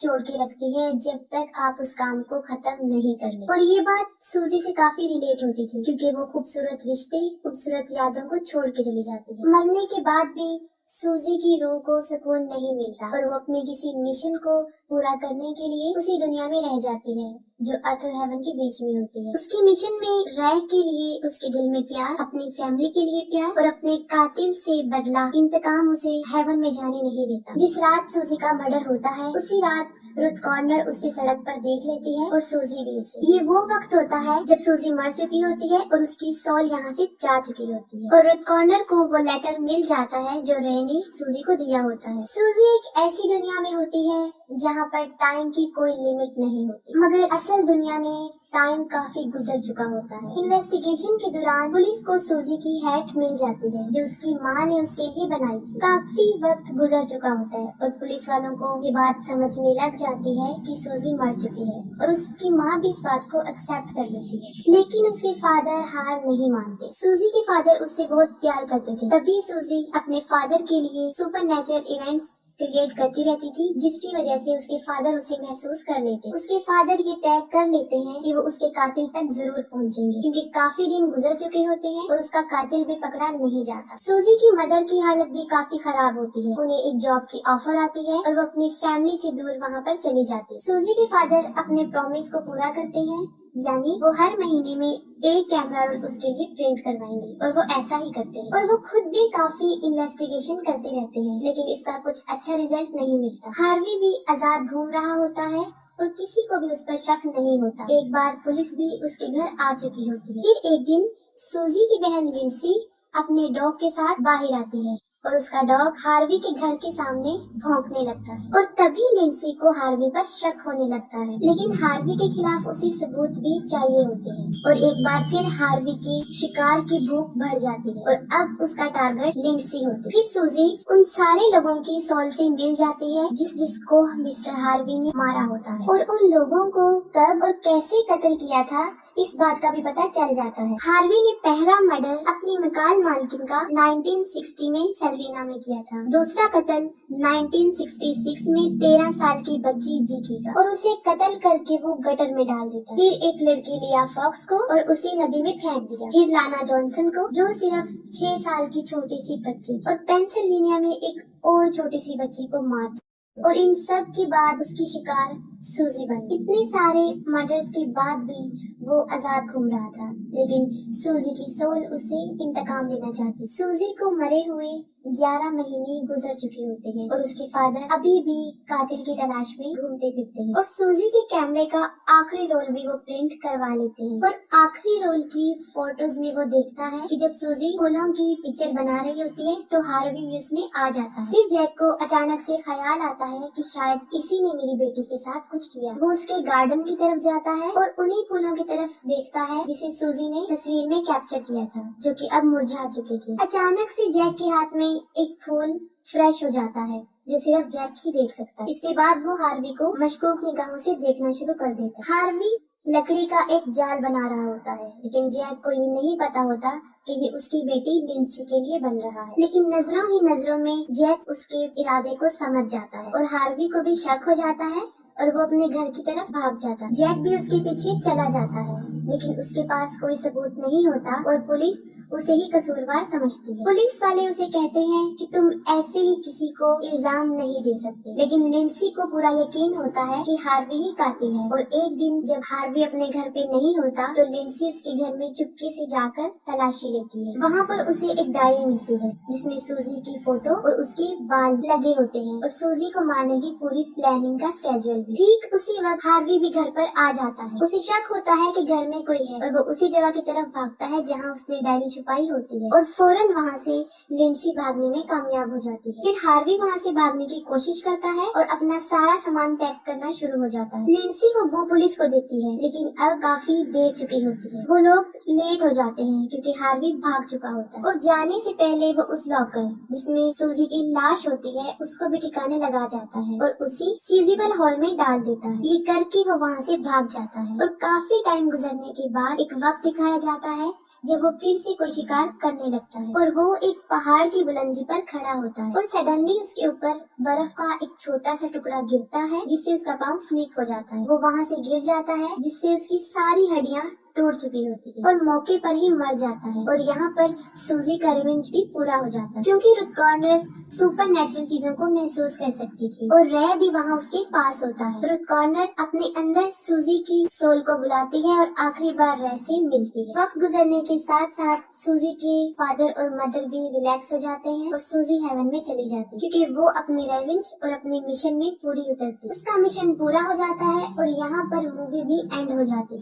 जोड़ के रखती है जब तक आप उस काम को खत्म नहीं कर ले। और ये बात सूजी से काफी रिलेट होती थी क्योंकि वो खूबसूरत रिश्ते, खूबसूरत यादों को छोड़ के चली जाती है। मरने के बाद भी सूजी की रूह को सुकून नहीं मिलता और वो अपने किसी मिशन को पूरा करने के लिए उसी दुनिया में रह जाती है जो अर्थ और हेवन के बीच में होती है। उसके मिशन में राय के लिए उसके दिल में प्यार, अपनी फैमिली के लिए प्यार और अपने कातिल से बदला इंतकाम उसे हेवन में जाने नहीं देता। जिस रात सूजी का मर्डर होता है उसी रात रुथ कॉर्नर उसे सड़क पर देख लेती है और सूजी भी उसे। ये वो वक्त होता है जब सूजी मर चुकी होती है और उसकी सोल यहाँ से जा चुकी होती है और रुथ कॉर्नर को वो लेटर मिल जाता है जो रे ने सूजी को दिया होता है। सूजी एक ऐसी दुनिया में होती है जहाँ पर टाइम की कोई लिमिट नहीं होती, मगर असल दुनिया में टाइम काफी गुजर चुका होता है। इन्वेस्टिगेशन के दौरान पुलिस को सूजी की हैट मिल जाती है जो उसकी माँ ने उसके लिए बनाई थी। काफी वक्त गुजर चुका होता है और पुलिस वालों को ये बात समझ में लग जाती है कि सूजी मर चुकी है और उसकी माँ भी इस बात को एक्सेप्ट कर लेती है। लेकिन उसके फादर हार नहीं मानते। सूजी के फादर उससे बहुत प्यार करते थे, तभी सूजी अपने फादर के लिए सुपरनैचुरल इवेंट्स क्रिएट करती रहती थी जिसकी वजह से उसके फादर उसे महसूस कर लेते। उसके फादर ये तय कर लेते हैं कि वो उसके कातिल तक जरूर पहुंचेंगे क्योंकि काफी दिन गुजर चुके होते हैं और उसका कातिल भी पकड़ा नहीं जाता। सूजी की मदर की हालत भी काफी खराब होती है। उन्हें एक जॉब की ऑफर आती है और वो अपनी फैमिली से दूर वहाँ पर चली जाती है। सूजी के फादर अपने प्रॉमिस को पूरा करते हैं, यानी वो हर महीने में एक कैमरा रोल उसके लिए प्रिंट करवाएंगे और वो ऐसा ही करते हैं। और वो खुद भी काफी इन्वेस्टिगेशन करते रहते हैं लेकिन इसका कुछ अच्छा रिजल्ट नहीं मिलता। हार्वी भी आजाद घूम रहा होता है और किसी को भी उस पर शक नहीं होता। एक बार पुलिस भी उसके घर आ चुकी होती है। फिर एक दिन सूजी की बहन लिंसी अपने डॉग के साथ बाहर आती है और उसका डॉग हार्वी के घर के सामने भौंकने लगता है और तभी लिंसी को हार्वी पर शक होने लगता है। लेकिन हार्वी के खिलाफ उसे सबूत भी चाहिए होते हैं और एक बार फिर हार्वी की शिकार की भूख बढ़ जाती है और अब उसका टारगेट लिंसी होती है। फिर सूजी उन सारे लोगों की सोल से मिल जाती है जिसको मिस्टर हार्वी ने मारा होता है और उन लोगों को कब और कैसे कत्ल किया था इस बात का भी पता चल जाता है। हार्वी ने पहला मर्डर अपनी मकान मालकिन का 1960 में सेल्वीना में किया था। दूसरा कत्ल 1966 में 13 साल की बच्ची जिकी का और उसे कत्ल करके वो गटर में डाल देता। फिर एक लड़की लिया फॉक्स को और उसे नदी में फेंक दिया। फिर लाना जॉनसन को जो सिर्फ 6 साल की छोटी सी बच्ची और पेंसिल्वेनिया में एक और छोटी सी बच्ची को मार। और इन सब के बाद उसकी शिकार सूजी बनी। इतने सारे मर्डर्स के बाद भी वो आजाद घूम रहा था लेकिन सूजी की सोल उससे इंतकाम लेना चाहती। सूजी को मरे हुए 11 महीने गुजर चुके होते हैं और उसके फादर अभी भी कातिल की तलाश में घूमते फिरते हैं और सूजी के कैमरे का आखिरी रोल भी वो प्रिंट करवा लेते हैं। और आखिरी रोल की फोटोज में वो देखता है कि जब सूजी फूलों की पिक्चर बना रही होती है तो हार्वी भी उसमें आ जाता है। फिर जैक को अचानक से ख्याल आता है कि शायद इसी ने मेरी बेटी के साथ कुछ किया। वो उसके गार्डन की तरफ जाता है और उन्हीं फूलों की तरफ देखता है जिसे सूजी ने तस्वीर में कैप्चर किया था जो कि अब मुरझा चुके थे। अचानक से जैक के हाथ में एक फूल फ्रेश हो जाता है जो सिर्फ जैक ही देख सकता है। इसके बाद वो हार्वी को मशकूक निगाहों से देखना शुरू कर देता है। हार्वी लकड़ी का एक जाल बना रहा होता है लेकिन जैक को ये नहीं पता होता कि ये उसकी बेटी लिंसी के लिए बन रहा है। लेकिन नजरों ही नजरों में जैक उसके इरादे को समझ जाता है और हार्वी को भी शक हो जाता है और वो अपने घर की तरफ भाग जाता है। जैक भी उसके पीछे चला जाता है लेकिन उसके पास कोई सबूत नहीं होता और पुलिस उसे ही कसूरवार समझती है। पुलिस वाले उसे कहते हैं कि तुम ऐसे ही किसी को इल्जाम नहीं दे सकते। लेकिन लिंसी को पूरा यकीन होता है कि हार्वी ही कातिल है और एक दिन जब हार्वी अपने घर पे नहीं होता तो लिंसी उसके घर में चुपके से जाकर तलाशी लेती है। वहाँ पर उसे एक डायरी मिलती है जिसमें सूजी की फोटो और उसके बाल लगे होते हैं और सूजी को मारने की पूरी प्लानिंग का स्केड्यूल भी। ठीक उसी वक्त हार्वी भी घर पर आ जाता है। उसे शक होता है कि घर में कोई है और वो उसी जगह की तरफ भागता है जहाँ उसने डायरी छुपाई होती है और फौरन वहाँ से लिंसी भागने में कामयाब हो जाती है। फिर हार्वी वहाँ से भागने की कोशिश करता है और अपना सारा सामान पैक करना शुरू हो जाता है। लिंसी वो पुलिस को देती है लेकिन अब काफी देर चुकी होती है। वो लोग लेट हो जाते हैं क्योंकि हार्वी भाग चुका होता है और जाने से पहले वो उस लॉकर जिसमें सूजी की लाश होती है उसको भी ठिकाने लगा जाता है और उसी सीजिबल हॉल में डाल देता है। ये करके वो वहाँ से भाग जाता है और काफी टाइम गुजरने के बाद एक वक्त दिखाया जाता है जब वो फिर से कोई शिकार करने लगता है और वो एक पहाड़ की बुलंदी पर खड़ा होता है और सडनली उसके ऊपर बर्फ का एक छोटा सा टुकड़ा गिरता है जिससे उसका पाँव स्लिप हो जाता है। वो वहाँ से गिर जाता है जिससे उसकी सारी हड्डियाँ टूट चुकी होती है और मौके पर ही मर जाता है। और यहाँ पर सूजी का रिवेंज भी पूरा हो जाता है क्योंकि रुथ गॉर्डनर सुपर नेचुरल चीजों को महसूस कर सकती थी और रे भी वहाँ उसके पास होता है। रुथ गॉर्डनर अपने अंदर सूजी की सोल को बुलाती है और आखिरी बार रे से मिलती है। वक्त गुजरने के साथ साथ सूजी के फादर और मदर भी रिलैक्स हो जाते हैं और सूजी हेवन में चली जाती है क्योंकि वो अपने रिवेंज और अपने मिशन में पूरी उतरती है। उसका मिशन पूरा हो जाता है और यहाँ पर मूवी भी एंड हो जाती है।